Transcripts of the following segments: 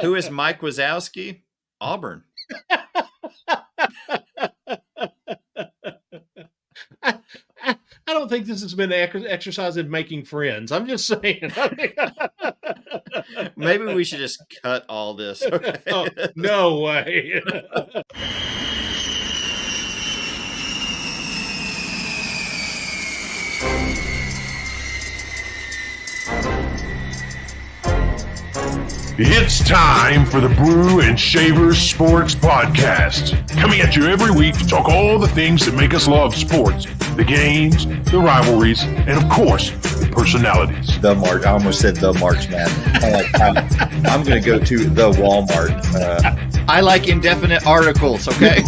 Who is Mike Wazowski? Auburn. I don't think this has been an exercise in making friends. I'm just saying. Maybe we should just cut all this. Okay. Oh, no way. It's time for the Brew and Shavers Sports Podcast. Coming at you every week to talk all the things that make us love sports. The games, the rivalries, and of course, the personalities. The March. I almost said the March Madness. I'm going to go to the Walmart. I like indefinite articles, okay?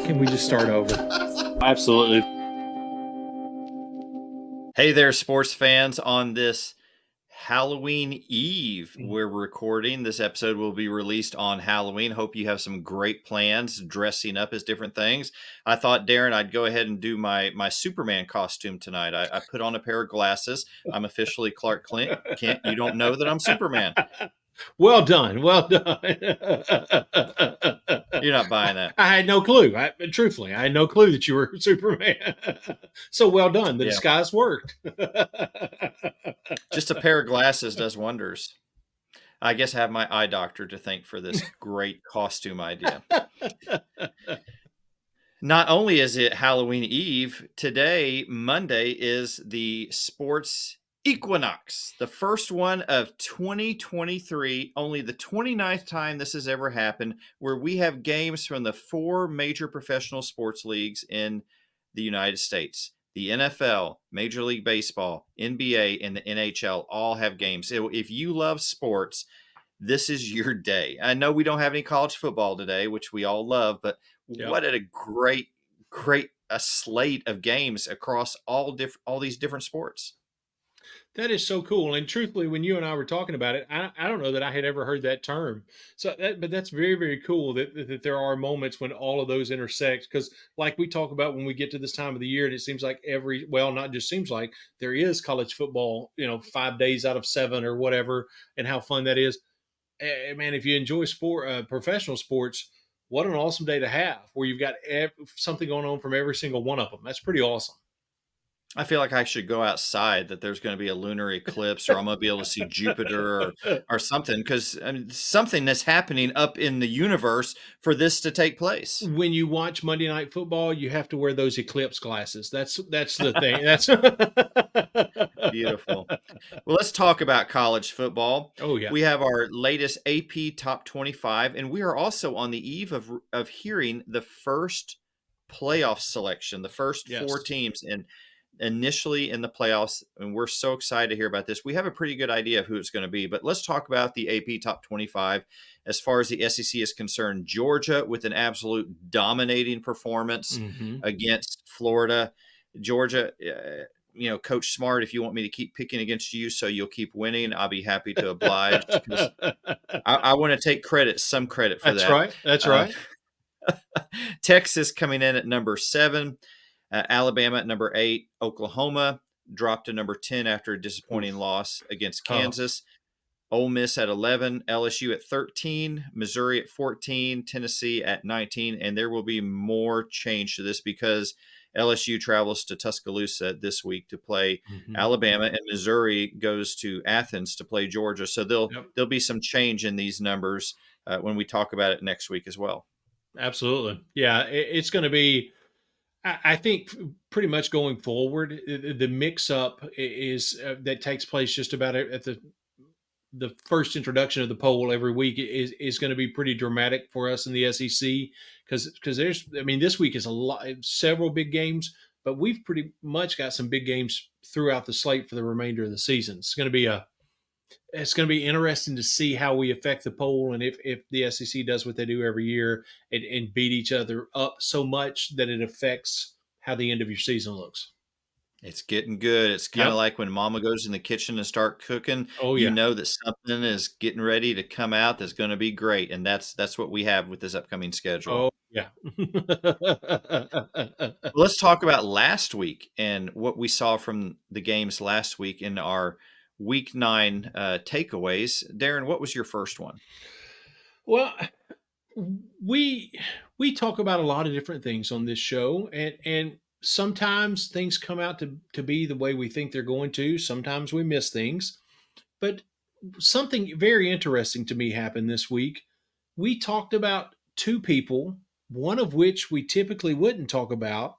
Can we just start over? Absolutely. Hey there, sports fans. On this Halloween Eve, we're recording. This episode will be released on Halloween. Hope you have some great plans, dressing up as different things. I thought, Darren, I'd go ahead and do my Superman costume tonight. I put on a pair of glasses. I'm officially Clark Kent. You don't know that I'm Superman. Well done. Well done. You're not buying that. I had no clue. Truthfully, I had no clue that you were Superman. So well done. The disguise worked. Just a pair of glasses does wonders. I guess I have my eye doctor to thank for this great costume idea. Not only is it Halloween Eve, today, Monday, is the sports equinox, the first one of 2023, only the 29th time this has ever happened, where we have games from the four major professional sports leagues in the United States. The NFL, Major League Baseball, NBA, and the NHL all have games. So if you love sports, this is your day. I know we don't have any college football today, which we all love, but what a great slate of games across all these different sports. That is so cool. And truthfully, when you and I were talking about it, I don't know that I had ever heard that term. But that's very, very cool that there are moments when all of those intersect. Because like we talk about when we get to this time of the year, and it seems like not just seems like, there is college football, 5 days out of 7 or whatever, and how fun that is. Man, if you enjoy professional sports, what an awesome day to have where you've got something going on from every single one of them. That's pretty awesome. I feel like I should go outside, that there's going to be a lunar eclipse, or I'm going to be able to see Jupiter or something, because something that's happening up in the universe for this to take place. When you watch Monday Night Football, you have to wear those eclipse glasses. That's the thing. That's beautiful. Well, let's talk about college football. Oh, yeah. We have our latest AP Top 25, and we are also on the eve of hearing the first playoff selection, the first four teams initially in the playoffs, and we're so excited to hear about this. We have a pretty good idea of who it's going to be, but let's talk about the AP Top 25. As far as the SEC is concerned, Georgia with an absolute dominating performance against Florida. Georgia, Coach Smart, if you want me to keep picking against you so you'll keep winning, I'll be happy to oblige. I want to take some credit for that. That's right. Texas coming in at number 7. Alabama at number 8, Oklahoma dropped to number 10 after a disappointing loss against Kansas. Ole Miss at 11, LSU at 13, Missouri at 14, Tennessee at 19, and there will be more change to this because LSU travels to Tuscaloosa this week to play Alabama, and Missouri goes to Athens to play Georgia. So there'll be some change in these numbers when we talk about it next week as well. Absolutely. Yeah, it's going to be, I think, pretty much going forward, the mix-up is that takes place just about at the first introduction of the poll every week is going to be pretty dramatic for us in the SEC because this week is several big games, but we've pretty much got some big games throughout the slate for the remainder of the season. It's going to be interesting to see how we affect the poll, and if the SEC does what they do every year and beat each other up so much that it affects how the end of your season looks. It's getting good. It's kind of like when Mama goes in the kitchen and start cooking. Oh, yeah. You know that something is getting ready to come out that's going to be great, and that's what we have with this upcoming schedule. Oh, yeah. Let's talk about last week and what we saw from the games last week in our Week 9 takeaways. Darren, what was your first one? Well, we we talk about a lot of different things on this show, and sometimes things come out to be the way we think they're going to. Sometimes we miss things, but something very interesting to me happened this week. We talked about two people, one of which we typically wouldn't talk about,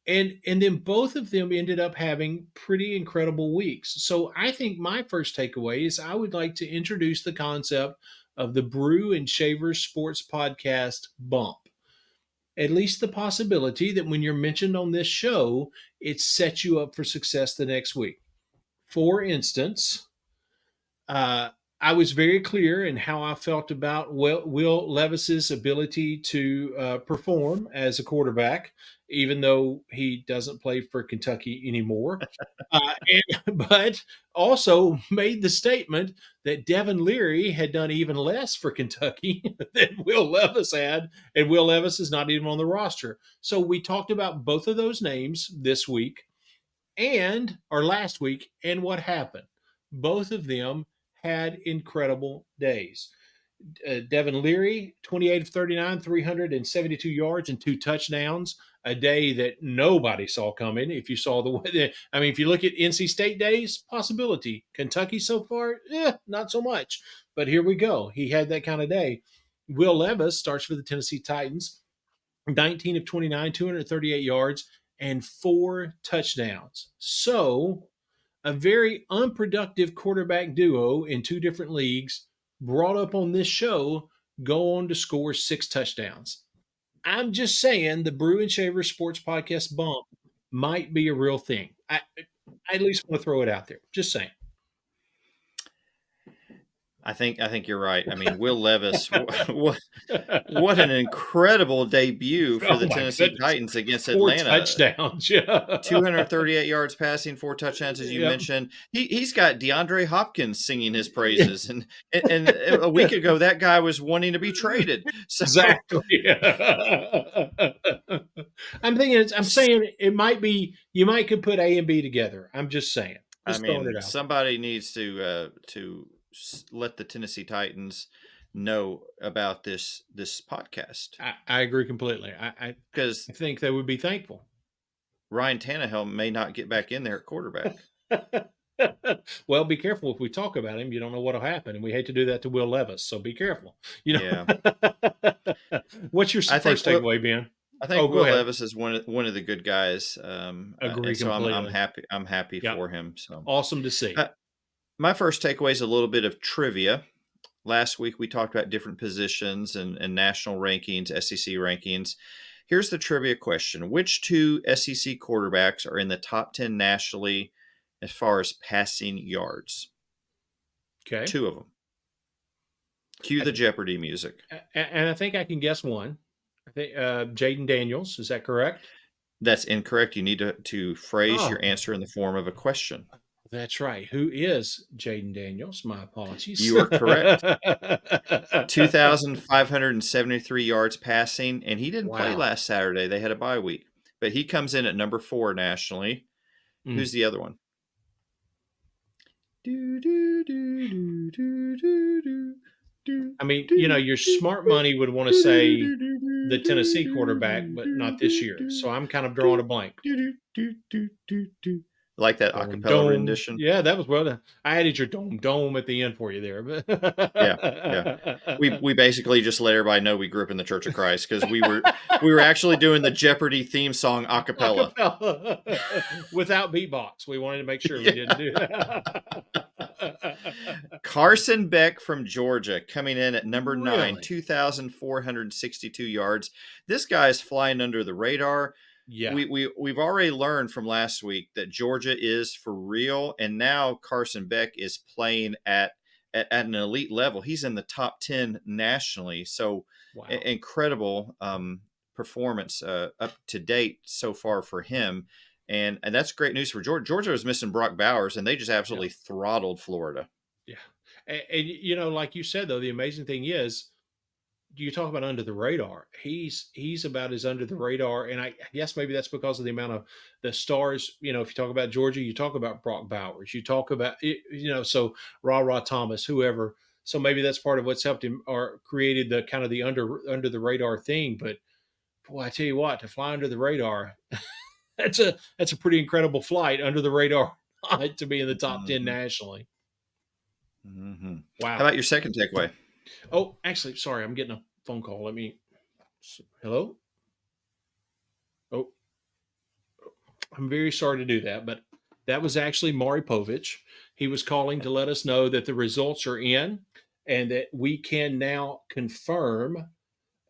and then both of them ended up having pretty incredible weeks. So I think my first takeaway is I would like to introduce the concept of the Brew and Shavers Sports Podcast bump. At least the possibility that when you're mentioned on this show, it sets you up for success the next week. For instance, uh, I was very clear in how I felt about Will Levis's ability to perform as a quarterback, even though he doesn't play for Kentucky anymore. But also made the statement that Devin Leary had done even less for Kentucky than Will Levis had, and Will Levis is not even on the roster. So we talked about both of those names this week or last week, and what happened. Both of them had incredible days. Devin Leary, 28 of 39, 372 yards and 2 touchdowns, a day that nobody saw coming. If you saw the way, I mean, if you look at NC State days, possibility. Kentucky so far, not so much. But here we go. He had that kind of day. Will Levis starts for the Tennessee Titans, 19 of 29, 238 yards, and 4 touchdowns. So, a very unproductive quarterback duo in two different leagues brought up on this show go on to score 6 touchdowns. I'm just saying the Brew and Shaver Sports Podcast bump might be a real thing. I at least want to throw it out there. Just saying. I think you're right. I mean, Will Levis, what an incredible debut for Oh the my Tennessee goodness. Titans against 4 Atlanta. touchdowns. Yeah. 238 yards passing, 4 touchdowns, as you Yep. mentioned. He's got DeAndre Hopkins singing his praises, and a week ago that guy was wanting to be traded. So Exactly. I'm saying it might be, you might could put A and B together. I'm just saying. I Just throwing mean, it out. somebody needs to let the Tennessee Titans know about this podcast I agree completely. I because think they would be thankful. Ryan Tannehill may not get back in there at quarterback. Well, be careful if we talk about him. You don't know what'll happen, and we hate to do that to Will Levis. So be careful. Yeah. What's your first takeaway, Ben? I think Go Will ahead. Levis is one of the good guys, Agree and so I'm completely. happy. I'm happy Yep. for him. So Awesome to see. my first takeaway is a little bit of trivia. Last week we talked about different positions and national rankings, SEC rankings. Here's the trivia question: which two SEC quarterbacks are in the top 10 nationally as far as passing yards? Okay. 2 of them. Cue the Jeopardy music. And I think I can guess one. I think Jaden Daniels. Is that correct? That's incorrect. You need to phrase Oh. your answer in the form of a question. That's right. Who is Jaden Daniels? My apologies. You are correct. 2,573 yards passing, and he didn't play Wow. last Saturday. They had a bye week, but he comes in at number 4 nationally. Who's the other one? I mean, your smart money would want to say the Tennessee quarterback, but not this year. So I'm kind of drawing a blank. Like that acapella rendition? Yeah, that was well. I added your dome at the end for you there. Yeah. We basically just let everybody know we grew up in the Church of Christ because we were actually doing the Jeopardy theme song acapella. Without beatbox. We wanted to make sure we didn't do that. Carson Beck from Georgia coming in at number 9, Really? 2,462 yards. This guy's flying under the radar. Yeah. We've already learned from last week that Georgia is for real, and now Carson Beck is playing at an elite level. He's in the top 10 nationally. So Wow. Incredible performance up to date so far for him. And that's great news for Georgia. Georgia was missing Brock Bowers, and they just absolutely throttled Florida. Yeah. And like you said, though, the amazing thing is you talk about under the radar. He's about as under the radar, and I guess maybe that's because of the amount of the stars. You know, if you talk about Georgia, you talk about Brock Bowers, you talk about so Ra Thomas, whoever. So maybe that's part of what's helped him or created the kind of the under the radar thing. But boy, I tell you what, to fly under the radar, that's a pretty incredible flight under the radar to be in the top 10 Mhm. nationally. Mhm. Wow. How about your second takeaway? Oh, actually, sorry, I'm getting a phone call. Let me. Hello. Oh, I'm very sorry to do that, but that was actually Maury Povich. He was calling to let us know that the results are in and that we can now confirm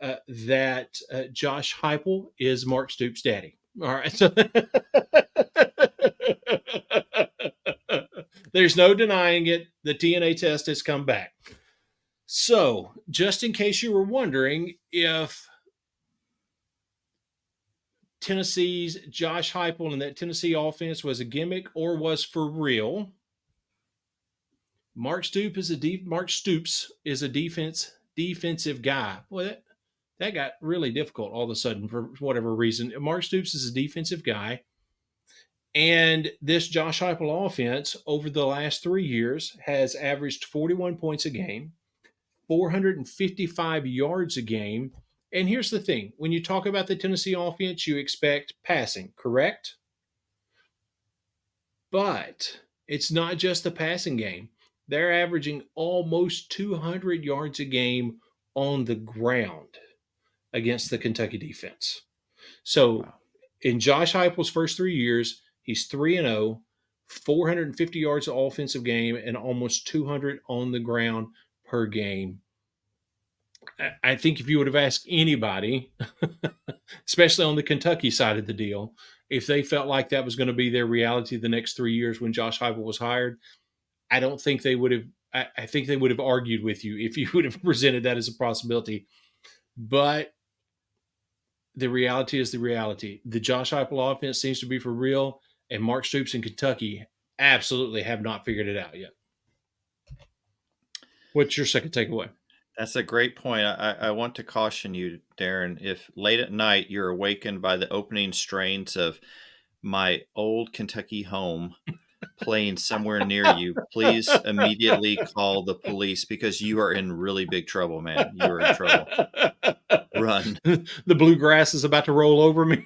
that Josh Heupel is Mark Stoops' daddy. All right. So there's no denying it. The DNA test has come back. So, just in case you were wondering if Tennessee's Josh Heupel and that Tennessee offense was a gimmick or was for real, Mark Stoops is a defensive guy. Well, that got really difficult all of a sudden for whatever reason. Mark Stoops is a defensive guy. And this Josh Heupel offense over the last 3 years has averaged 41 points a game, 455 yards a game. And here's the thing. When you talk about the Tennessee offense, you expect passing, correct? But it's not just the passing game. They're averaging almost 200 yards a game on the ground against the Kentucky defense. So Wow. in Josh Heupel's first 3 years, he's 3-0, 450 yards of offensive game, and almost 200 on the ground per game. I think if you would have asked anybody, especially on the Kentucky side of the deal, if they felt like that was going to be their reality the next 3 years when Josh Heupel was hired, I don't think they would have. I think they would have argued with you if you would have presented that as a possibility. But the reality is the reality. The Josh Heupel offense seems to be for real, and Mark Stoops in Kentucky absolutely have not figured it out yet. What's your second takeaway? That's a great point. I want to caution you, Darren, if late at night you're awakened by the opening strains of My Old Kentucky Home playing somewhere near you, please immediately call the police because you are in really big trouble, man. You are in trouble. Run. The bluegrass is about to roll over me.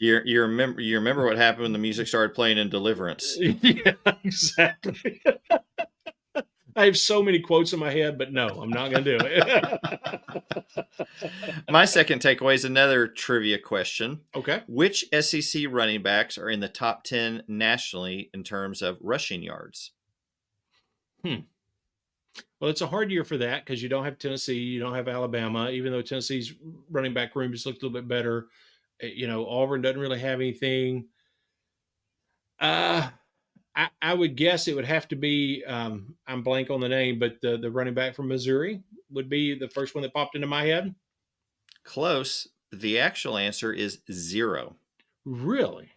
You remember what happened when the music started playing in Deliverance. Yeah, exactly. I have so many quotes in my head, but no, I'm not going to do it. My second takeaway is another trivia question. Okay. Which SEC running backs are in the top 10 nationally in terms of rushing yards? Well, it's a hard year for that because you don't have Tennessee, you don't have Alabama, even though Tennessee's running back room has looked a little bit better. Auburn doesn't really have anything. I would guess it would have to be, I'm blank on the name, but the running back from Missouri would be the first one that popped into my head. Close. The actual answer is 0. Really?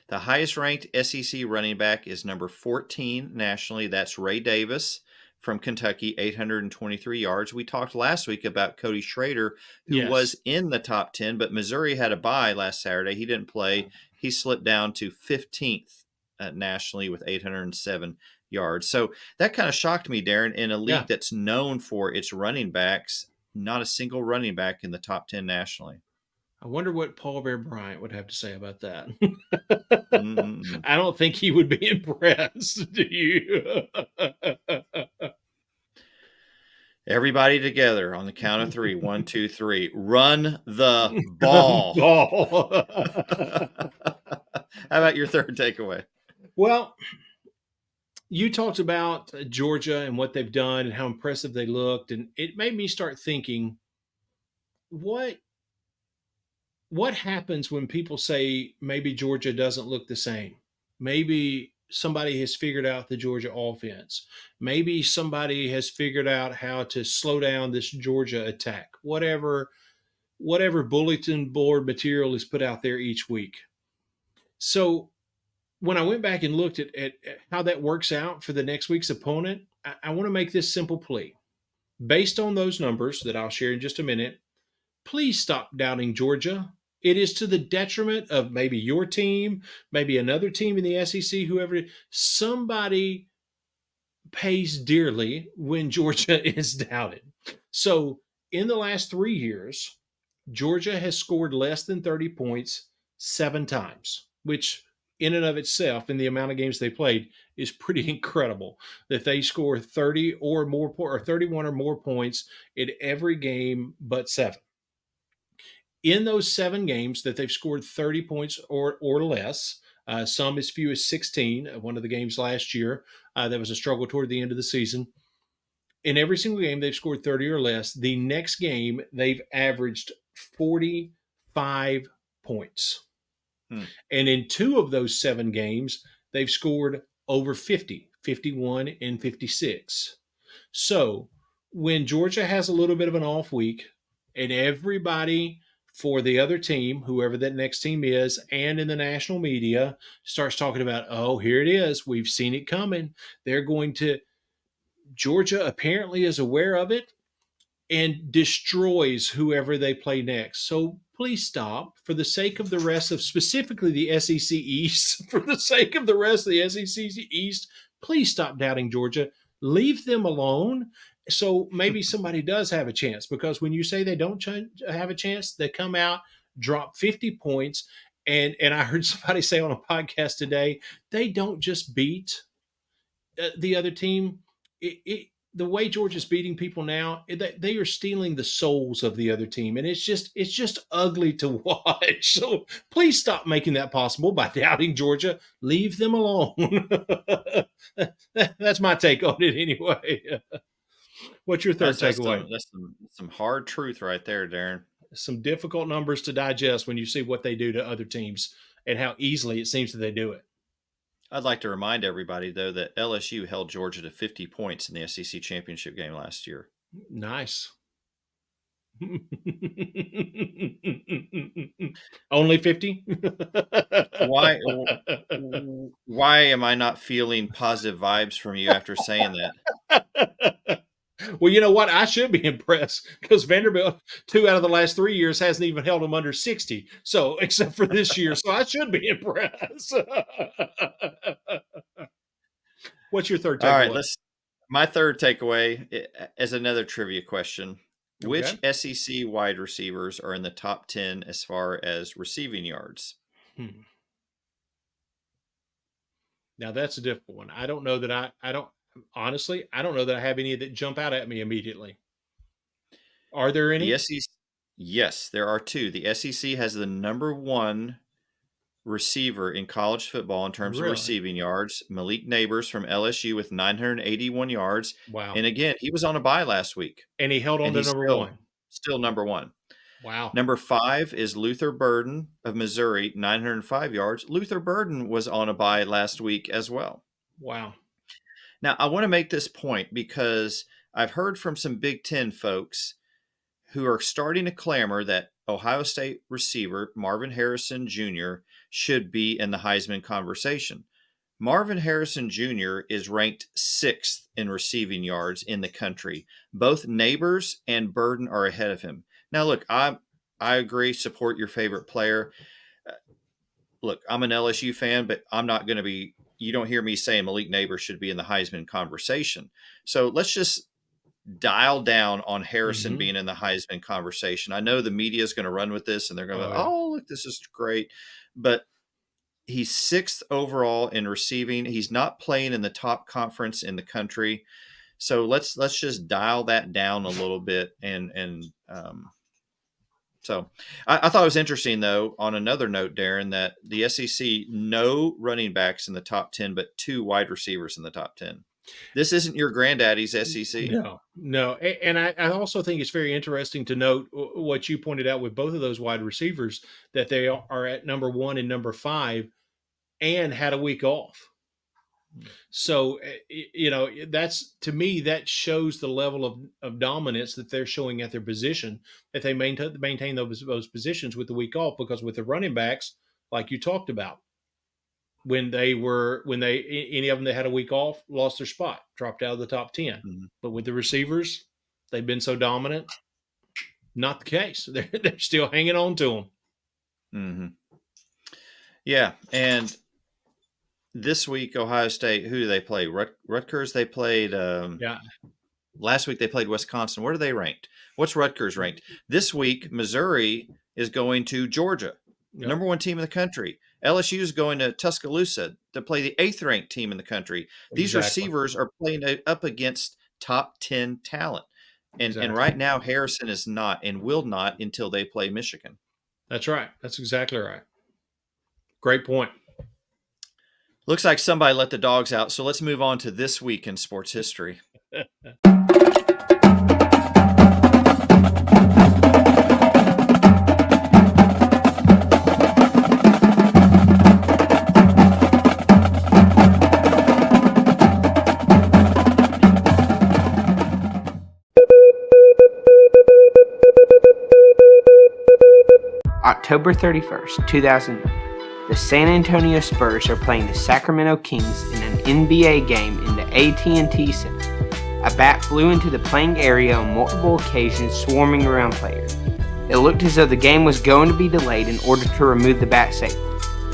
The highest ranked SEC running back is number 14 nationally. That's Ray Davis from Kentucky, 823 yards. We talked last week about Cody Schrader, who was in the top 10, but Missouri had a bye last Saturday. He didn't play. He slipped down to 15th nationally with 807 yards. So that kind of shocked me, Darren, in a league that's known for its running backs, not a single running back in the top 10 nationally. I wonder what Paul Bear Bryant would have to say about that. Mm-mm. I don't think he would be impressed. Do you? Everybody together on the count of 3. 1, 2, 3. Run the ball. How about your third takeaway? Well, you talked about Georgia and what they've done and how impressive they looked, and it made me start thinking, what happens when people say maybe Georgia doesn't look the same? Maybe somebody has figured out the Georgia offense. Maybe somebody has figured out how to slow down this Georgia attack. Whatever bulletin board material is put out there each week. So when I went back and looked at how that works out for the next week's opponent, I want to make this simple plea. Based on those numbers that I'll share in just a minute, please stop doubting Georgia. It is to the detriment of maybe your team, maybe another team in the SEC, whoever. Somebody pays dearly when Georgia is doubted. So in the last 3 years, Georgia has scored less than 30 points 7 times, which in and of itself, in the amount of games they played, is pretty incredible that they score 30 or more or 31 or more points in every game but 7. In those 7 games that they've scored 30 points or less, some as few as 16, one of the games last year, that was a struggle toward the end of the season. In every single game they've scored 30 or less. The next game they've averaged 45 points. And in 2 of those 7 games, they've scored over 50, 51 and 56. So when Georgia has a little bit of an off week and everybody for the other team, whoever that next team is, and in the national media starts talking about, oh, here it is. We've seen it coming. They're going to – Georgia apparently is aware of it and destroys whoever they play next. So please stop for the sake of the rest of specifically the SEC East, for the sake of the rest of the SEC East, please stop doubting Georgia. Leave them alone. So maybe somebody does have a chance, because when you say they don't have a chance, they come out, drop 50 points. And I heard somebody say on a podcast today, they don't just beat the other team. The way Georgia's beating people now, they are stealing the souls of the other team, and it's just ugly to watch. So please stop making that possible by doubting Georgia. Leave them alone. That's my take on it anyway. What's your third takeaway? That's some hard truth right there, Darren. Some difficult numbers to digest when you see what they do to other teams and how easily it seems that they do it. I'd like to remind everybody, though, that LSU held Georgia to 50 points in the SEC championship game last year. Nice. Only 50? Why am I not feeling positive vibes from you after saying that? Well, you know what? I should be impressed, because Vanderbilt, 2 out of the last 3 years, hasn't even held them under 60. So, except for this year. So I should be impressed. What's your third takeaway? All right, my third takeaway is another trivia question. Okay. Which SEC wide receivers are in the top 10 as far as receiving yards? Now that's a difficult one. I don't know that honestly, I don't know that I have any that jump out at me immediately. Are there any? The SEC, yes, there are 2. The SEC has the number 1 receiver in college football in terms of receiving yards. Malik Neighbors from LSU with 981 yards. Wow. And again, he was on a bye last week. And he held on to number 1. Still number 1. Wow. Number 5 is Luther Burden of Missouri, 905 yards. Luther Burden was on a bye last week as well. Wow. Now, I want to make this point because I've heard from some Big Ten folks who are starting to clamor that Ohio State receiver Marvin Harrison Jr. should be in the Heisman conversation. Marvin Harrison Jr. is ranked 6th in receiving yards in the country. Both Neighbors and Burden are ahead of him. Now, look, I agree, support your favorite player. Look, I'm an LSU fan, but I'm not going to be – you don't hear me saying Malik Neighbors should be in the Heisman conversation. So let's just dial down on Harrison being in the Heisman conversation. I know the media is going to run with this, and they're going to go, oh, look, this is great. But he's 6th overall in receiving. He's not playing in the top conference in the country. So let's just dial that down a little bit. So I thought it was interesting, though, on another note, Darren, that the SEC, no running backs in the top 10, but 2 wide receivers in the top 10. This isn't your granddaddy's SEC. No. And I also think it's very interesting to note what you pointed out with both of those wide receivers, that they are at number 1 and number 5 and had a week off. So, that's, to me, that shows the level of dominance that they're showing at their position, that they maintain those positions with the week off, because with the running backs, like you talked about, when any of them that had a week off lost their spot, dropped out of the top 10. Mhm. But with the receivers, they've been so dominant. Not the case. They're still hanging on to them. Mm-hmm. Yeah, and this week Ohio State, who do they play? Rutgers. They played Yeah. last week. They played Wisconsin. Where are they ranked? What's Rutgers ranked this week? Missouri is going to Georgia, Yep. number 1 team in the country. LSU is going to Tuscaloosa to play the 8th ranked team in the country. These Exactly. receivers are playing up against top 10 talent, and Exactly. right now Harrison is not and will not until they play Michigan. That's right. That's exactly right. Great point. Looks like somebody let the dogs out, so let's move on to this week in sports history. October 31st, 2009. The San Antonio Spurs are playing the Sacramento Kings in an NBA game in the AT&T Center. A bat flew into the playing area on multiple occasions, swarming around players. It looked as though the game was going to be delayed in order to remove the bat safely.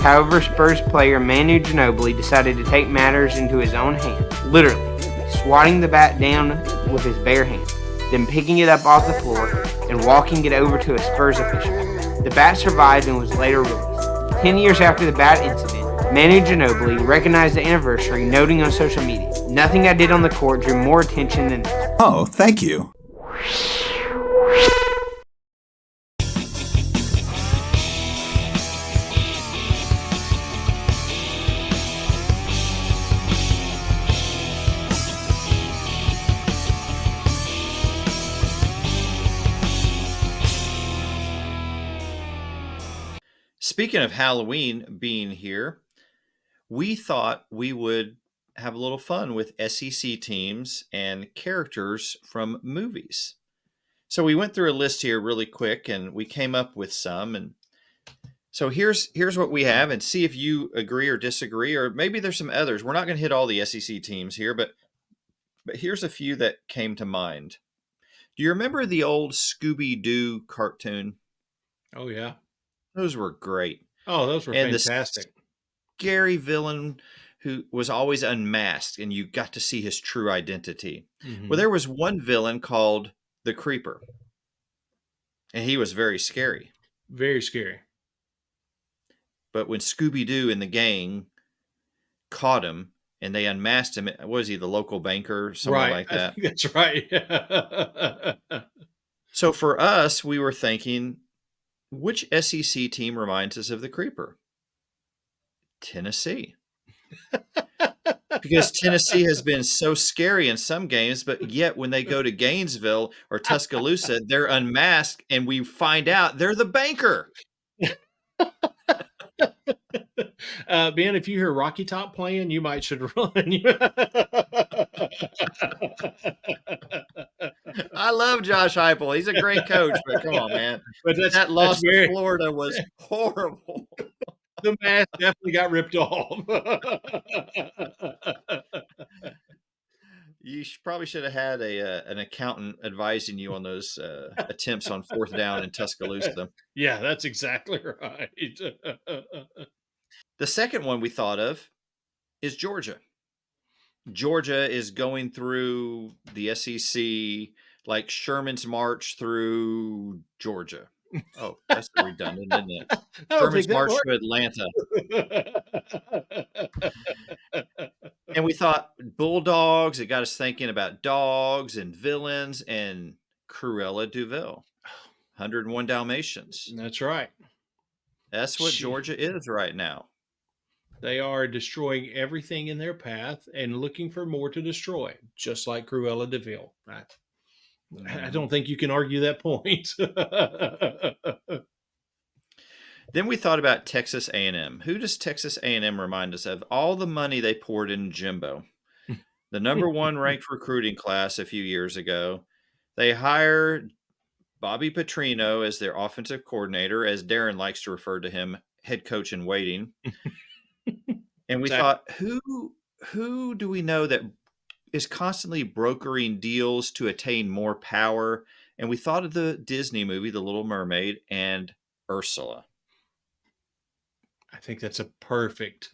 However, Spurs player Manu Ginobili decided to take matters into his own hands, literally, swatting the bat down with his bare hands, then picking it up off the floor and walking it over to a Spurs official. The bat survived and was later released. 10 years after the bat incident, Manu Ginobili recognized the anniversary, noting on social media, "Nothing I did on the court drew more attention than this." Oh, thank you. Speaking of Halloween being here, we thought we would have a little fun with SEC teams and characters from movies. So we went through a list here really quick and we came up with some. And so here's what we have, and see if you agree or disagree, or maybe there's some others. We're not going to hit all the SEC teams here, but here's a few that came to mind. Do you remember the old Scooby-Doo cartoon? Oh, yeah. Those were great. Oh, those were And fantastic. the scary villain who was always unmasked and you got to see his true identity. Mhm. Well, there was one villain called the Creeper, and he was very scary. Very scary. But when Scooby-Doo and the gang caught him and they unmasked him, was he the local banker or something Right. like I that? think that's right. So for us, we were thinking, which SEC team reminds us of the Creeper? Tennessee. Because Tennessee has been so scary in some games, but yet when they go to Gainesville or Tuscaloosa, they're unmasked and we find out they're the banker. Ben, if you hear Rocky Top playing, you might should run. I love Josh Heupel. He's a great coach, but come on, man. But That loss to Florida was horrible. The mask definitely got ripped off. You probably should have had an accountant advising you on those attempts on 4th down in Tuscaloosa. Yeah, that's exactly right. The second one we thought of is Georgia. Georgia is going through the SEC like Sherman's march through Georgia. Oh, that's redundant, isn't it? Sherman's march to Atlanta. And we thought Bulldogs. It got us thinking about dogs and villains and Cruella de Vil, 101 Dalmatians. That's right. That's what Georgia is right now. They are destroying everything in their path and looking for more to destroy, just like Cruella de Vil. I don't think you can argue that point. Then we thought about Texas A&M. Who does Texas A&M remind us of? All the money they poured in Jimbo, the number 1 ranked recruiting class a few years ago. They hired Bobby Petrino as their offensive coordinator, as Darren likes to refer to him, head coach in waiting. And we Exactly. thought, who do we know that is constantly brokering deals to attain more power? And we thought of the Disney movie, The Little Mermaid, and Ursula. I think that's a perfect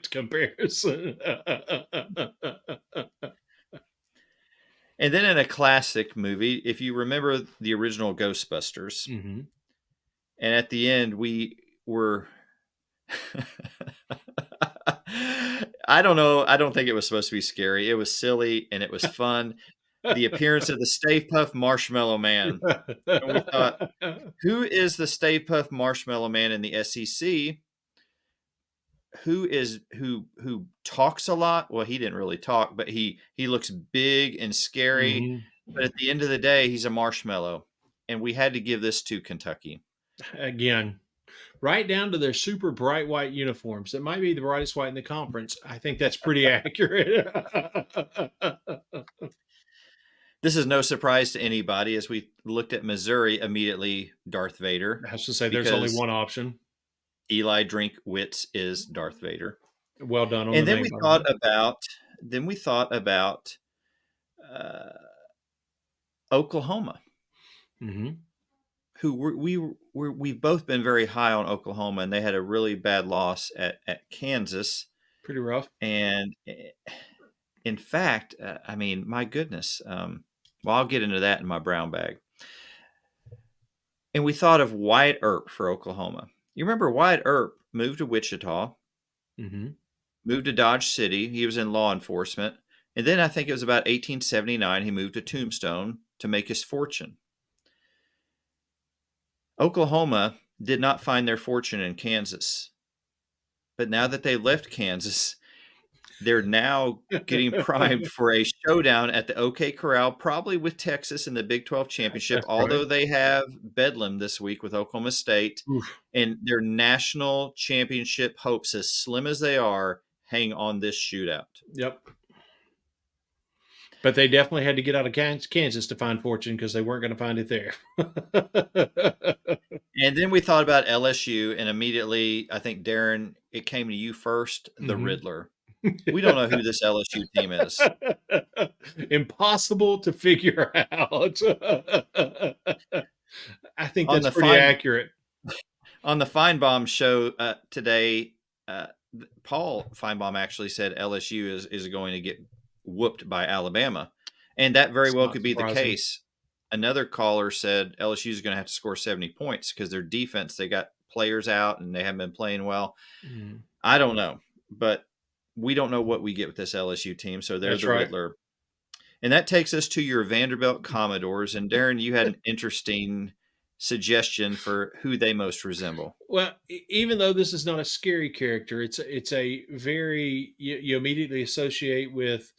comparison. And then in a classic movie, if you remember the original Ghostbusters, Mm-hmm. and at the end we were I don't know. I don't think it was supposed to be scary. It was silly and it was fun. The appearance of the Stay Puft Marshmallow Man. And we thought, who is the Stay Puft Marshmallow Man in the SEC? Who talks a lot? Well, he didn't really talk, but he looks big and scary. Mhm. But at the end of the day, he's a marshmallow. And we had to give this to Kentucky. Again, right down to their super bright white uniforms. It might be the brightest white in the conference. I think that's pretty accurate. This is no surprise to anybody as we looked at Missouri immediately, Darth Vader, I have to say, there's only because one option. Eli Drinkwitz is Darth Vader. Well done on And the then name. we thought about uh, Oklahoma, Mm-hmm. who we've both been very high on Oklahoma, and they had a really bad loss at Kansas. Pretty rough. And in fact, I mean, my goodness. Well, I'll get into that in my brown bag. And we thought of Wyatt Earp for Oklahoma. You remember Wyatt Earp moved to Wichita, Mm-hmm. moved to Dodge City. He was in law enforcement. And then I think it was about 1879, he moved to Tombstone to make his fortune. Oklahoma did not find their fortune in Kansas. But now that they left Kansas, they're now getting primed for a showdown at the OK Corral, probably with Texas in the Big 12 championship, That's although right. they have Bedlam this week with Oklahoma State. Oof. And their national championship hopes, as slim as they are, hang on this shootout. Yep. But they definitely had to get out of Kansas to find fortune because they weren't going to find it there. And then we thought about LSU, and immediately, I think, Darren, it came to you first, the Mhm. Riddler. We don't know who this LSU team is. Impossible to figure out. I think On that's the pretty fine accurate. on the Feinbaum show today, Paul Feinbaum actually said LSU is going to get whooped by Alabama, and that very It's well not could be the surprising. case. Another caller said LSU is going to have to score 70 points because their defense, they got players out and they haven't been playing well. Mm, I don't know, but we don't know what we get with this LSU team, so they're that's the right. Riddler. And that takes us to your Vanderbilt Commodores. And Darren, you had an interesting suggestion for who they most resemble. Well, even though this is not a scary character, it's a very you immediately associate with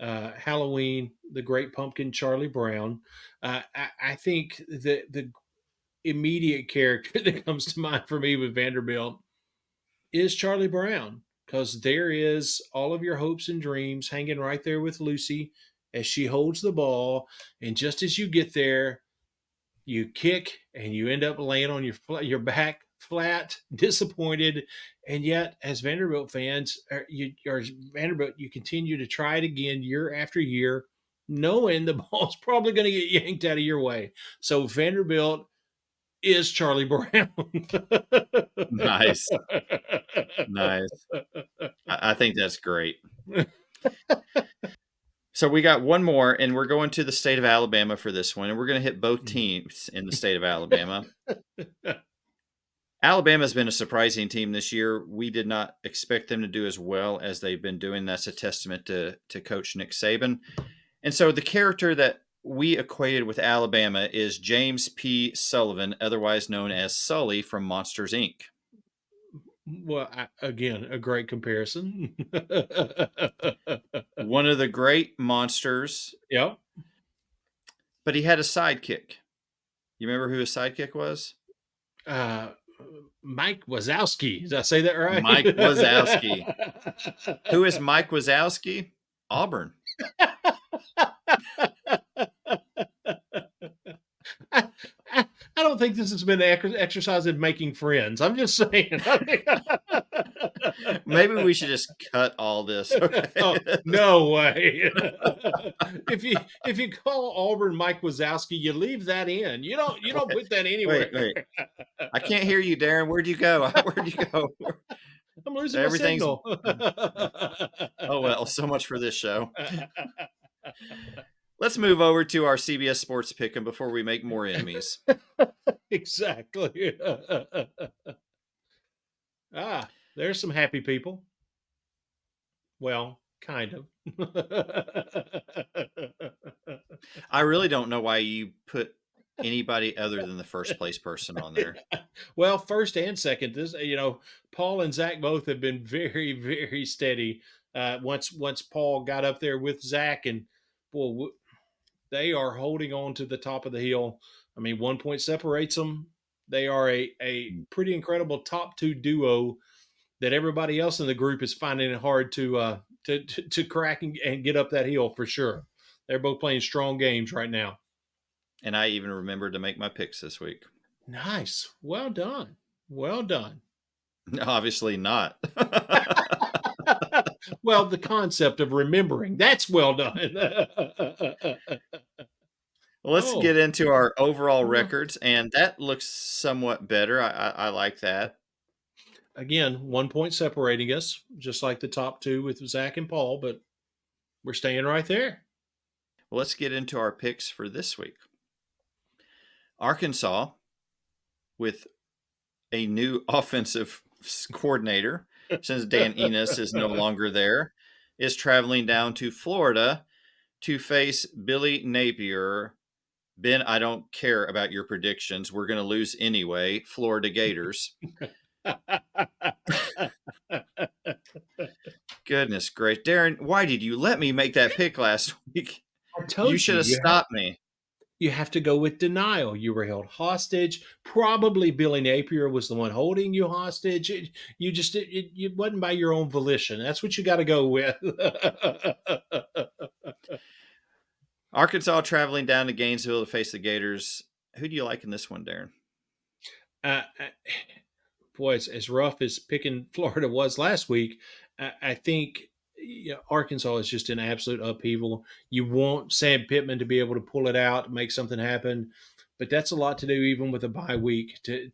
Halloween, the Great Pumpkin, Charlie Brown. I think the immediate character that comes to mind for me with Vanderbilt is Charlie Brown, because there is all of your hopes and dreams hanging right there with Lucy as she holds the ball, and just as you get there, you kick and you end up laying on your back flat, disappointed, and yet as Vanderbilt fans, Vanderbilt, you continue to try it again year after year, knowing the ball's probably going to get yanked out of your way. So Vanderbilt is Charlie Brown. Nice. Nice. I think that's great. So we got one more, and we're going to the state of Alabama for this one, and we're going to hit both teams in the state of Alabama. Alabama's been a surprising team this year. We did not expect them to do as well as they've been doing. That's a testament to Coach Nick Saban. And so the character that we equated with Alabama is James P. Sullivan, otherwise known as Sully from Monsters, Inc. Well, again, a great comparison. One of the great monsters, Yep. but he had a sidekick. You remember who his sidekick was? Mike Wazowski. Did I say that right? Mike Wazowski. Who is Mike Wazowski? Auburn. I don't think this has been an exercise in making friends. I'm just saying. Maybe we should just cut all this. Okay. Oh, no way. If you call Auburn Mike Wazowski, you leave that in. You don't put that anywhere. Wait. I can't hear you, Darren. Where'd you go? Where'd you go? I'm losing my Everything's signal. oh well, so much for this show. Let's move over to our CBS Sports Pick'em before we make more enemies. Exactly. There's some happy people. Well, kind of. I really don't know why you put anybody other than the first place person on there. Well, first and second, Paul and Zach both have been very, very steady. Once Paul got up there with Zach, and boy, they are holding on to the top of the hill. I mean, 1 point separates them. They are a pretty incredible top two duo that everybody else in the group is finding it hard to crack and get up that hill for sure. They're both playing strong games right now. And I even remembered to make my picks this week. Nice. Well done. Well done. Obviously not. Well, the concept of remembering, that's well done. Let's get into our overall records, and that looks somewhat better. I like that. Again, 1 point separating us, just like the top two with Zach and Paul, but we're staying right there. Well, let's get into our picks for this week. Arkansas, with a new offensive coordinator, since Dan Enos is no longer there, is traveling down to Florida to face Billy Napier. Ben, I don't care about your predictions. We're going to lose anyway. Florida Gators. Goodness gracious. Darren, why did you let me make that pick last week? I told you. You should have stopped me. You have to go with denial. You were held hostage. Probably Billy Napier was the one holding you hostage. It wasn't by your own volition. That's what you got to go with. Arkansas traveling down to Gainesville to face the Gators. Who do you like in this one, Darren? Boy, as rough as picking Florida was last week, I think Arkansas is just an absolute upheaval. You want Sam Pittman to be able to pull it out, make something happen, but that's a lot to do even with a bye week to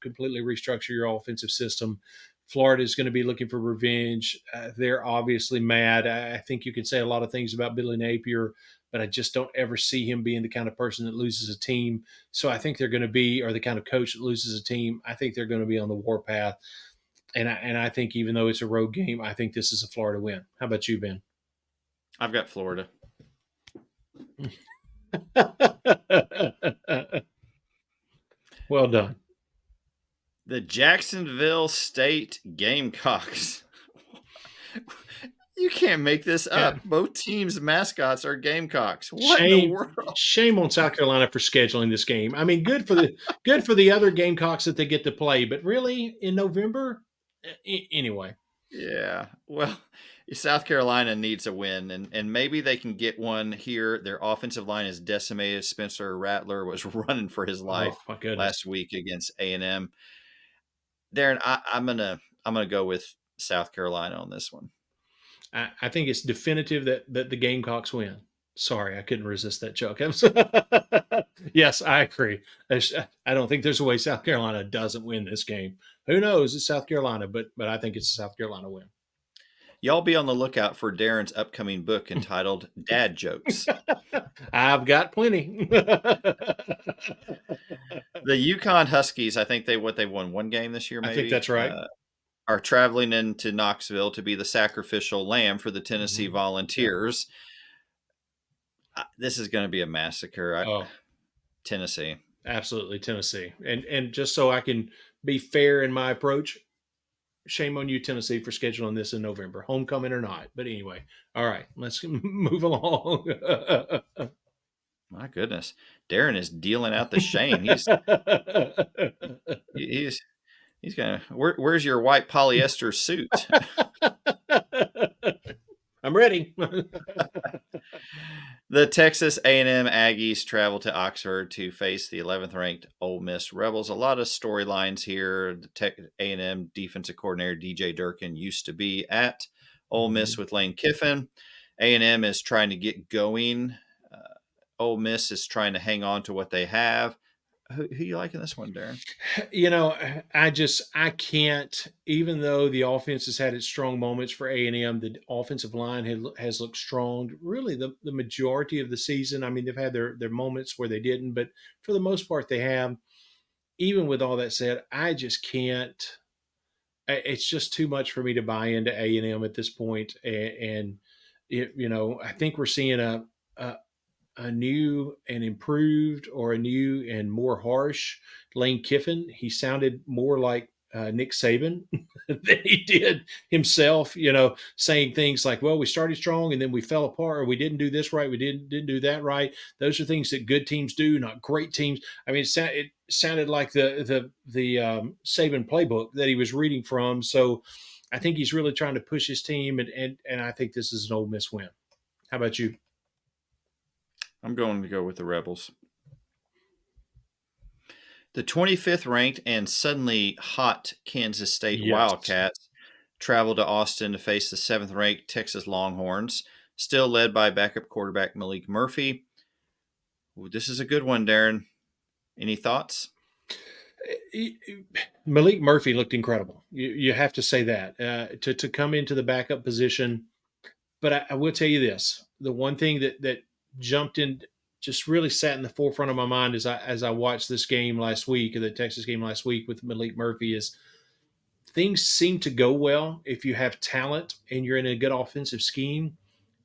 completely restructure your offensive system. Florida is going to be looking for revenge. They're obviously mad. I think you can say a lot of things about Billy Napier, but I just don't ever see him being the kind of person that loses a team. So I think they're going to be, or the kind of coach that loses a team, I think they're going to be on the warpath. And I think even though it's a road game, I think this is a Florida win. How about you, Ben? I've got Florida. Well done. The Jacksonville State Gamecocks. You can't make this up. Yeah. Both teams' mascots are Gamecocks. What in the world? Shame on South Carolina for scheduling this game. I mean, good for the other Gamecocks that they get to play, but really in November, anyway. Yeah. Well, South Carolina needs a win, and maybe they can get one here. Their offensive line is decimated. Spencer Rattler was running for his life last week against A&M. Darren, I'm gonna go with South Carolina on this one. I think it's definitive that the Gamecocks win. Sorry, I couldn't resist that joke. Yes, I agree. I don't think there's a way South Carolina doesn't win this game. Who knows? It's South Carolina, but I think it's a South Carolina win. Y'all be on the lookout for Darren's upcoming book entitled Dad Jokes. I've got plenty. The Yukon Huskies, I think they've won one game this year, maybe. I think that's right. Are traveling into Knoxville to be the sacrificial lamb for the Tennessee Volunteers. This is going to be a massacre. Tennessee. Absolutely, Tennessee. And just so I can be fair in my approach, shame on you, Tennessee, for scheduling this in November, homecoming or not. But anyway, all right, let's move along. My goodness, Darren is dealing out the shame. He's gonna. Where's your white polyester suit? I'm ready. The Texas A&M Aggies travel to Oxford to face the 11th ranked Ole Miss Rebels. A lot of storylines here. The A&M defensive coordinator DJ Durkin used to be at Ole Miss with Lane Kiffin. A&M is trying to get going. Ole Miss is trying to hang on to what they have. Who you like in this one, Darren? I can't. Even though the offense has had its strong moments for A&M, the offensive line has looked strong. Really, the majority of the season. I mean, they've had their moments where they didn't, but for the most part, they have. Even with all that said, I just can't. It's just too much for me to buy into A&M at this point, and I think we're seeing a a new and improved or a new and more harsh Lane Kiffin. He sounded more like Nick Saban than he did himself, saying things like, well, we started strong and then we fell apart, or we didn't do this right, we didn't do that right. Those are things that good teams do, not great teams. I mean, it sounded like the Saban playbook that he was reading from. So I think he's really trying to push his team, and I think this is an Ole Miss win. How about you? I'm going to go with the Rebels. The 25th ranked and suddenly hot Kansas State Yes. Wildcats travel to Austin to face the 7th ranked Texas Longhorns, still led by backup quarterback Malik Murphy. Ooh, this is a good one, Darren. Any thoughts? Malik Murphy looked incredible. You have to say that to come into the backup position. But I will tell you this: the one thing that jumped in, just really sat in the forefront of my mind as I watched this game last week, the Texas game last week with Malik Murphy, is things seem to go well if you have talent and you're in a good offensive scheme,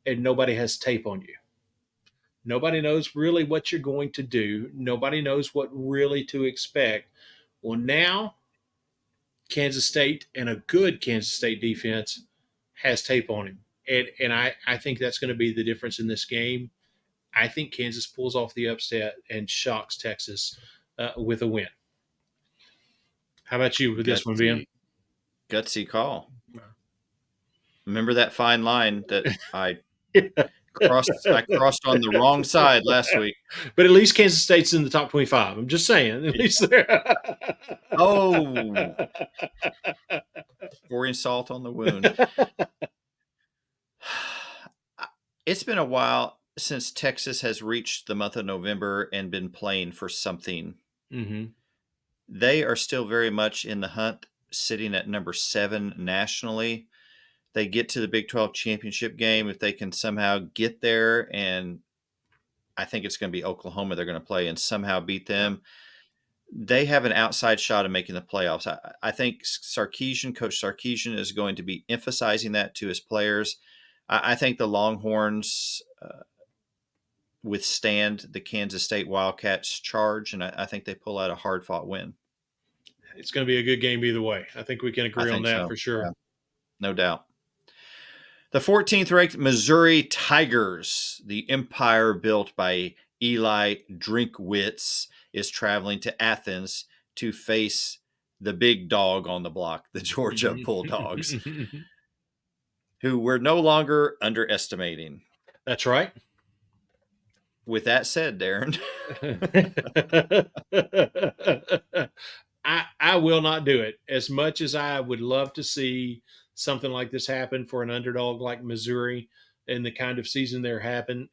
and nobody has tape on you. Nobody knows really what you're going to do. Nobody knows what really to expect. Well, now Kansas State and a good Kansas State defense has tape on him. And I think that's going to be the difference in this game. I think Kansas pulls off the upset and shocks Texas with a win. How about you with this one, Ben? Gutsy call. Remember that fine line that I crossed on the wrong side last week. But at least Kansas State's in the top 25. I'm just saying. At least they're Oh, pouring salt on the wound. It's been a while since Texas has reached the month of November and been playing for something. Mm-hmm. They are still very much in the hunt, sitting at number 7 nationally. They get to the Big 12 championship game if they can somehow get there, and I think it's going to be Oklahoma they're going to play and somehow beat them. They have an outside shot of making the playoffs. I think Coach Sarkisian is going to be emphasizing that to his players. I think the Longhorns withstand the Kansas State Wildcats charge, and I think they pull out a hard-fought win. It's going to be a good game either way. I think we can agree on that for sure. Yeah, no doubt. The 14th ranked Missouri Tigers, the empire built by Eli Drinkwitz, is traveling to Athens to face the big dog on the block, the Georgia Bulldogs, who we're no longer underestimating. That's right. With that said, Darren. I will not do it. As much as I would love to see something like this happen for an underdog like Missouri and the kind of season they're having,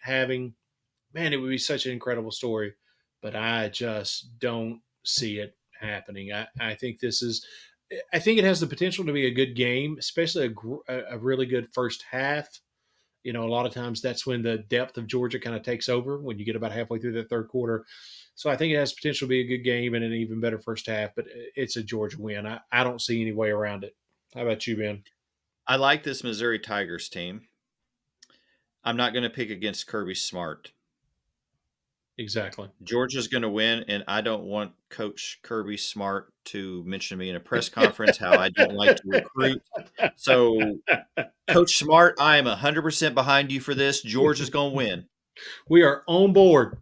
man, it would be such an incredible story. But I just don't see it happening. I think I think it has the potential to be a good game, especially a really good first half. A lot of times that's when the depth of Georgia kind of takes over when you get about halfway through the third quarter. So I think it has potential to be a good game and an even better first half, but it's a Georgia win. I don't see any way around it. How about you, Ben? I like this Missouri Tigers team. I'm not going to pick against Kirby Smart. Exactly. Georgia's going to win, and I don't want Coach Kirby Smart to mention me in a press conference how I don't like to recruit. So, Coach Smart, I am 100% behind you for this. Georgia's going to win. We are on board.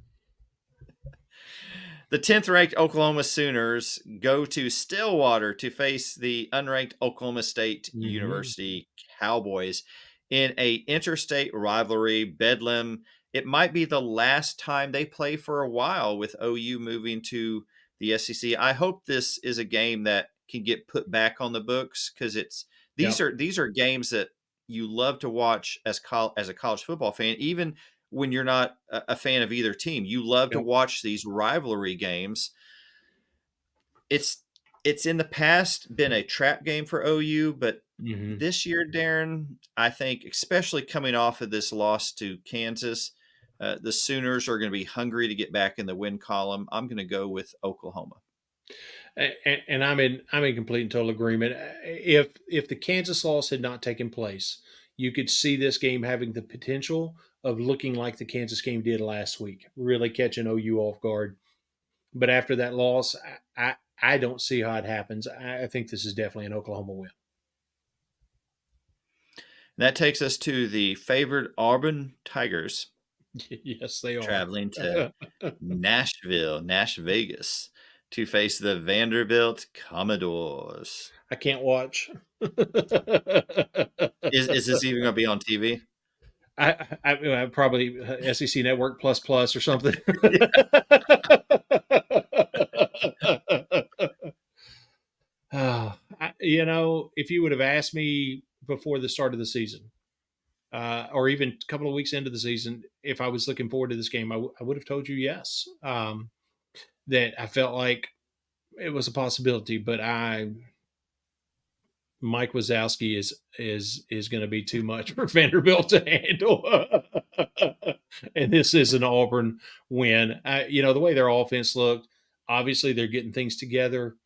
The 10th ranked Oklahoma Sooners go to Stillwater to face the unranked Oklahoma State University Cowboys in a interstate rivalry, Bedlam. It might be the last time they play for a while with OU moving to the SEC. I hope this is a game that can get put back on the books because Yep. these are games that you love to watch as a college football fan, even when you're not a fan of either team. You love to Yep. watch these rivalry games. It's in the past been a trap game for OU, but Hmm. this year, Darren, I think, especially coming off of this loss to Kansas, the Sooners are going to be hungry to get back in the win column. I'm going to go with Oklahoma. And I'm in complete and total agreement. If the Kansas loss had not taken place, you could see this game having the potential of looking like the Kansas game did last week, really catching OU off guard. But after that loss, I don't see how it happens. I think this is definitely an Oklahoma win. And that takes us to the favored Auburn Tigers Yes, they are. traveling to Nashville, Nash Vegas, to face the Vanderbilt Commodores. I can't watch. Is this even going to be on TV? I probably SEC Network plus plus or something. If you would have asked me before the start of the season, or even a couple of weeks into the season, if I was looking forward to this game, I would have told you yes. That I felt like it was a possibility, but Mike Wazowski is going to be too much for Vanderbilt to handle, and this is an Auburn win. The way their offense looked, obviously they're getting things together.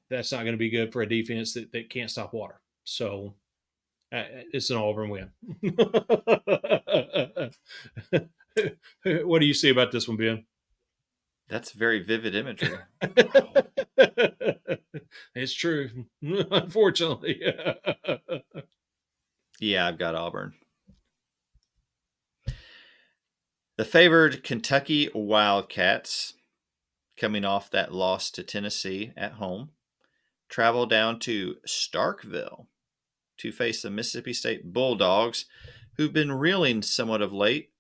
That's not going to be good for a defense that can't stop water. So it's an Auburn win. What do you see about this one, Ben? That's very vivid imagery. It's true, unfortunately. Yeah, I've got Auburn. The favored Kentucky Wildcats, coming off that loss to Tennessee at home, travel down to Starkville to face the Mississippi State Bulldogs, who've been reeling somewhat of late,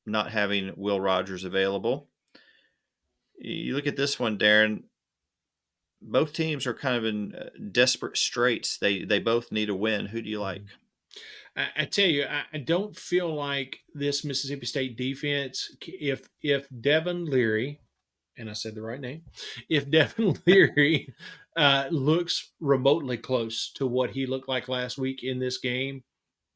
not having Will Rogers available. You look at this one, Darren. Both teams are kind of in desperate straits. They both need a win. Who do you like? I tell you, I don't feel like this Mississippi State defense. If Devin Leary, and I said the right name, if Devin Leary looks remotely close to what he looked like last week in this game,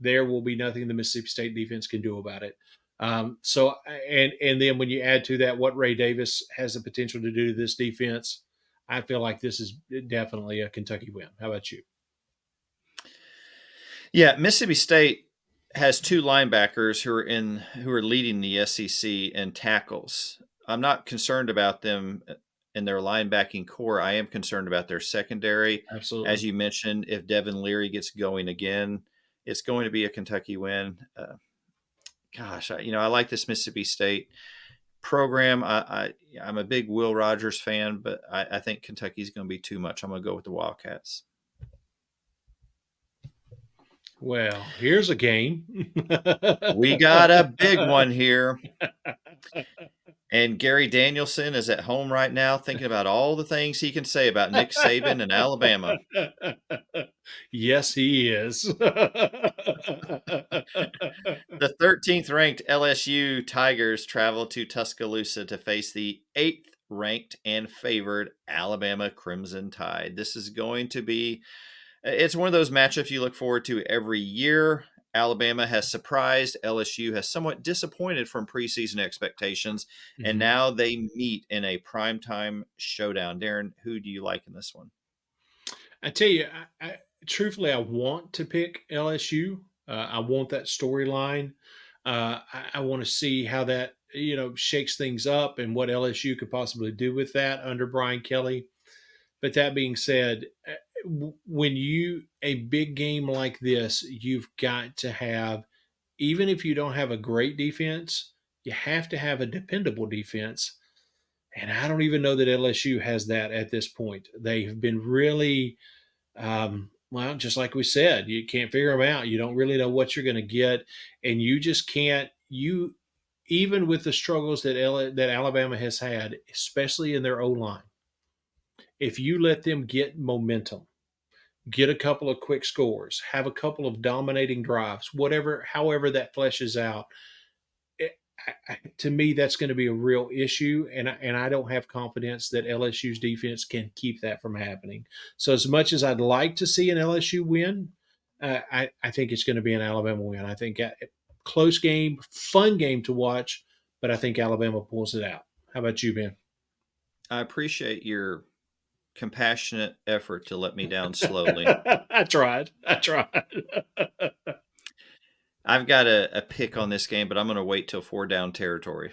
there will be nothing the Mississippi State defense can do about it. And then when you add to that what Ray Davis has the potential to do to this defense, I feel like this is definitely a Kentucky win. How about you? Yeah, Mississippi State has two linebackers who are leading the SEC in tackles. I'm not concerned about them in their linebacking core. I am concerned about their secondary. Absolutely. As you mentioned, if Devin Leary gets going again, it's going to be a Kentucky win. I like this Mississippi State program. I'm a big Will Rogers fan, but I think Kentucky's going to be too much. I'm going to go with the Wildcats. Well, here's a game. We got a big one here. And Gary Danielson is at home right now thinking about all the things he can say about Nick Saban and Alabama. Yes, he is. The 13th ranked LSU Tigers travel to Tuscaloosa to face the 8th ranked and favored Alabama Crimson Tide. This is going to be it's one of those matchups you look forward to every year. Alabama has surprised. LSU has somewhat disappointed from preseason expectations, and now they meet in a primetime showdown. Darren, who do you like in this one? I tell you, truthfully, I want to pick LSU. I want that storyline. I want to see how that shakes things up and what LSU could possibly do with that under Brian Kelly. But that being said, when a big game like this, you've got to have, even if you don't have a great defense, you have to have a dependable defense. And I don't even know that LSU has that at this point. They have been really Well, just like we said, you can't figure them out. You don't really know what you're going to get, and you just can't. You even with the struggles that Alabama has had, especially in their O line, if you let them get momentum, get a couple of quick scores, have a couple of dominating drives, whatever, however that fleshes out, to me, that's going to be a real issue, and I don't have confidence that LSU's defense can keep that from happening. So, as much as I'd like to see an LSU win, I think it's going to be an Alabama win. I think close game, fun game to watch, but I think Alabama pulls it out. How about you, Ben? I appreciate your compassionate effort to let me down slowly. I tried. I've got a pick on this game, but I'm going to wait till 4 down territory.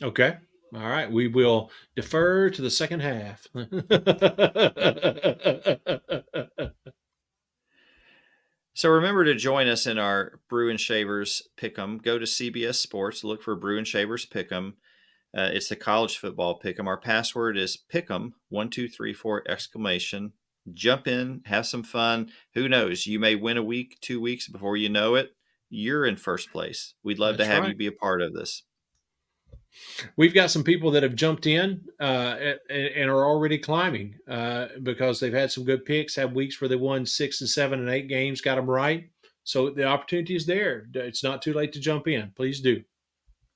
Okay. All right. We will defer to the second half. So remember to join us in our Brew and Shavers Pick'em. Go to CBS Sports, look for Brew and Shavers Pick'em. It's the college football Pick'em. Our password is Pick'em 1234 exclamation. Jump in, have some fun. Who knows? You may win a week, 2 weeks before you know it. You're in first place. We'd love to That's have right. you be a part of this. We've got some people that have jumped in and are already climbing because they've had some good picks, have weeks where they won 6 and 7 and 8 games, got them right. So the opportunity is there. It's not too late to jump in. Please do.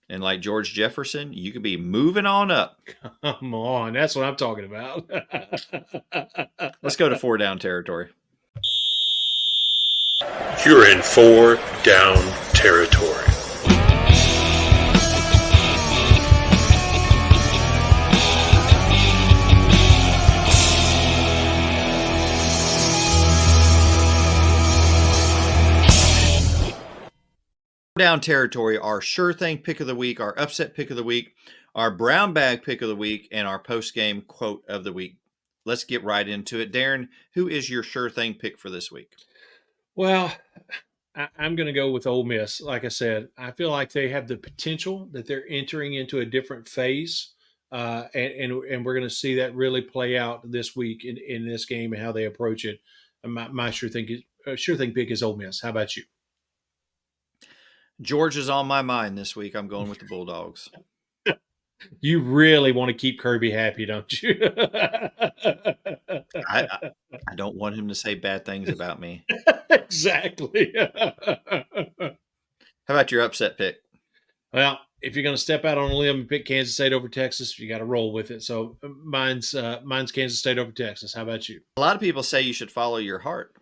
And like George Jefferson, you could be moving on up. Come on. That's what I'm talking about. Let's go to 4 down territory. You're in 4 down territory. Down territory, our sure thing pick of the week, our upset pick of the week, our brown bag pick of the week, and our post game quote of the week. Let's get right into it. Darren, who is your sure thing pick for this week? Well, I'm going to go with Ole Miss. Like I said, I feel like they have the potential that they're entering into a different phase, and we're going to see that really play out this week in this game and how they approach it. My sure thing pick is Ole Miss. How about you? Georgia's on my mind this week. I'm going with the Bulldogs. You really want to keep Kirby happy, don't you? I don't want him to say bad things about me. Exactly. How about your upset pick? Well, if you're going to step out on a limb and pick Kansas State over Texas, you got to roll with it. So mine's Kansas State over Texas. How about you? A lot of people say you should follow your heart.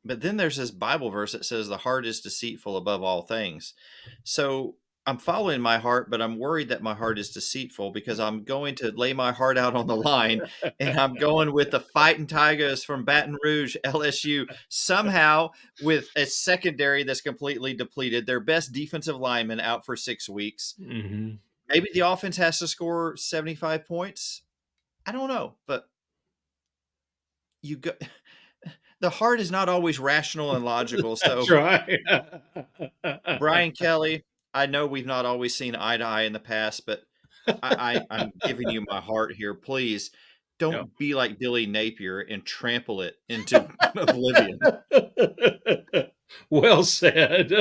But then there's this Bible verse that says the heart is deceitful above all things. So I'm following my heart, but I'm worried that my heart is deceitful because I'm going to lay my heart out on the line, and I'm going with the Fighting Tigers from Baton Rouge, LSU, somehow with a secondary that's completely depleted, their best defensive lineman out for 6 weeks. Mm-hmm. Maybe the offense has to score 75 points. I don't know, but you go. The heart is not always rational and logical. So That's right. Brian Kelly, I know we've not always seen eye to eye in the past, but I'm giving you my heart here. Please don't be like Billy Napier and trample it into oblivion. Well said.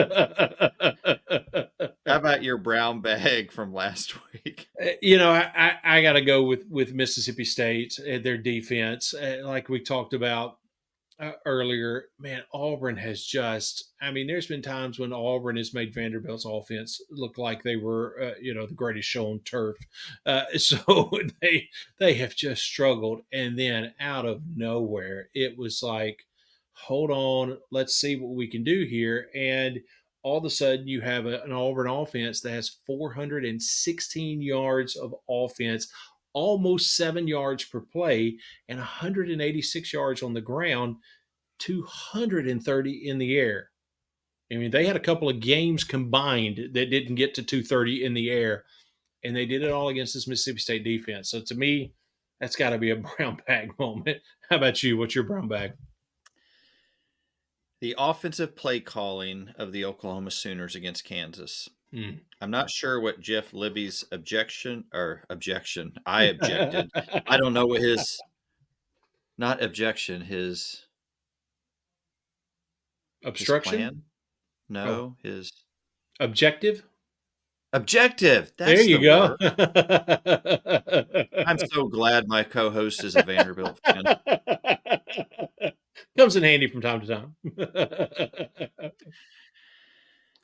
How about your brown bag from last week? I got to go with Mississippi State and their defense. Like we talked about earlier, man, Auburn has just, there's been times when Auburn has made Vanderbilt's offense look like they were, the greatest show on turf. So they have just struggled. And then out of nowhere, it was like, hold on, let's see what we can do here. And all of a sudden, you have an Auburn offense that has 416 yards of offense, almost 7 yards per play, and 186 yards on the ground, 230 in the air. They had a couple of games combined that didn't get to 230 in the air, and they did it all against this Mississippi State defense. So to me, that's got to be a brown bag moment. How about you? What's your brown bag? The offensive play calling of the Oklahoma Sooners against Kansas. I'm not sure what Jeff Libby's objection. I objected. I don't know what his, not objection, his Obstruction? His plan? No, his Objective? objective. There That's you the go. word. I'm so glad my co-host is a Vanderbilt fan. Comes in handy from time to time.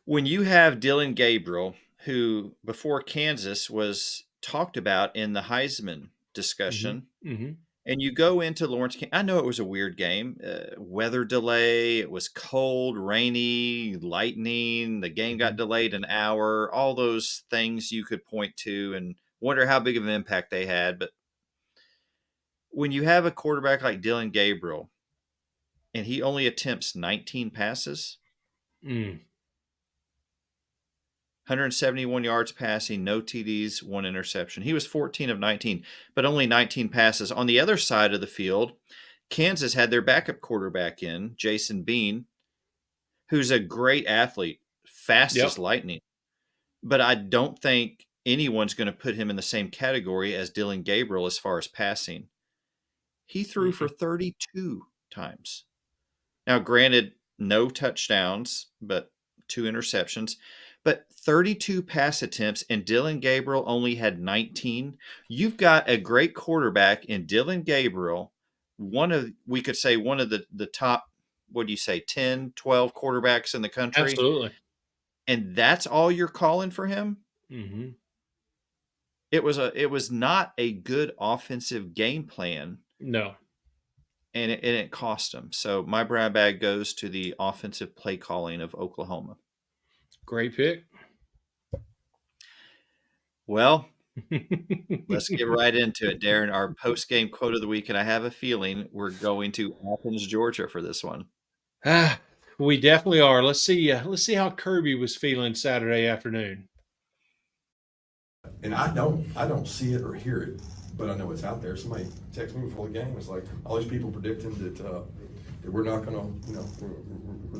When you have Dylan Gabriel, who before Kansas was talked about in the Heisman discussion, Mm-hmm. and you go into Lawrence, I know it was a weird game, weather delay, it was cold, rainy, lightning, the game got delayed an hour, all those things you could point to and wonder how big of an impact they had. But when you have a quarterback like Dylan Gabriel, and he only attempts 19 passes, 171 yards passing, no TDs, 1 interception. He was 14 of 19, but only 19 passes. On the other side of the field, Kansas had their backup quarterback in, Jason Bean, who's a great athlete, fast as lightning. But I don't think anyone's going to put him in the same category as Dylan Gabriel as far as passing. He threw for 32 times. Now, granted, no touchdowns, but 2 interceptions. But 32 pass attempts, and Dylan Gabriel only had 19. You've got a great quarterback in Dylan Gabriel, we could say one of the top, 10, 12 quarterbacks in the country. Absolutely. And that's all you're calling for him? Mm-hmm. It was not a good offensive game plan. No. And it cost him. So my brown bag goes to the offensive play calling of Oklahoma. Great pick. Well, let's get right into it, Darren. Our post-game quote of the week, and I have a feeling we're going to Athens, Georgia for this one. We definitely are. Let's see how Kirby was feeling Saturday afternoon. And I don't see it or hear it, but I know it's out there. Somebody texted me before the game. It's like all these people predicting that we're not gonna,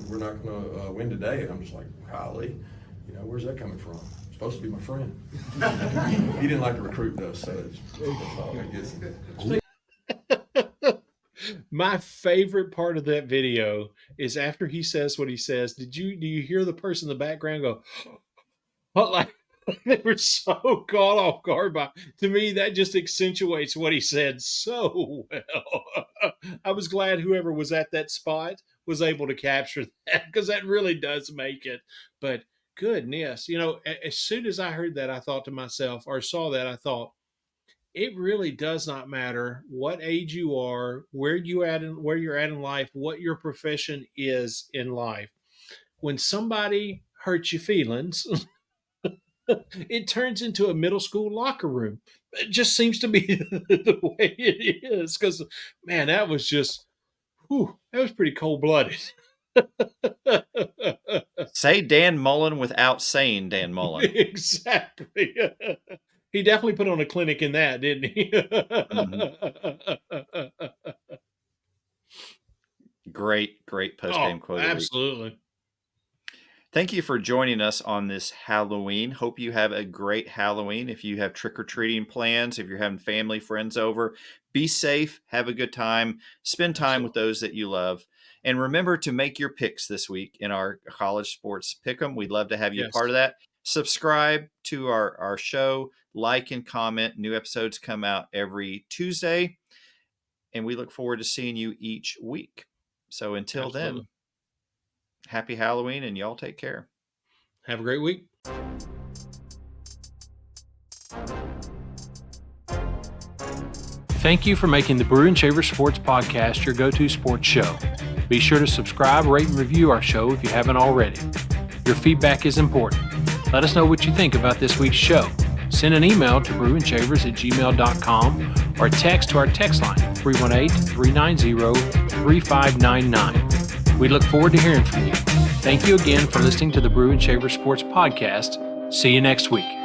we're not gonna win today. And I'm just like, golly, where's that coming from? Supposed to be my friend. He didn't like to recruit us, so that's all I guess. My favorite part of that video is after he says what he says. Do you hear the person in the background go, "What?" Like they were so caught off guard by. To me, that just accentuates what he said so well. I was glad whoever was at that spot was able to capture that because that really does make it. But goodness, as soon as I heard that, I thought to myself, or saw that, I thought, it really does not matter what age you are, where you're at in life, what your profession is in life. When somebody hurts your feelings, it turns into a middle school locker room. It just seems to be the way it is. Because, man, that was just, that was pretty cold-blooded. Say Dan Mullen without saying Dan Mullen. Exactly. He definitely put on a clinic in that, didn't he? Great post-game quote. Absolutely. Thank you for joining us on this Halloween. Hope you have a great Halloween. If you have trick-or-treating plans, if you're having family, friends over, be safe, have a good time, spend time with those that you love. And remember to make your picks this week in our college sports pick'em. We'd love to have you part of that. Subscribe to our show, like and comment. New episodes come out every Tuesday, and we look forward to seeing you each week. So until then, happy Halloween, and y'all take care. Have a great week. Thank you for making the Brew and Shaver Sports Podcast your go-to sports show. Be sure to subscribe, rate, and review our show if you haven't already. Your feedback is important. Let us know what you think about this week's show. Send an email to brewandshavers@gmail.com or text to our text line 318-390-3599. We look forward to hearing from you. Thank you again for listening to the Brew and Shaver Sports Podcast. See you next week.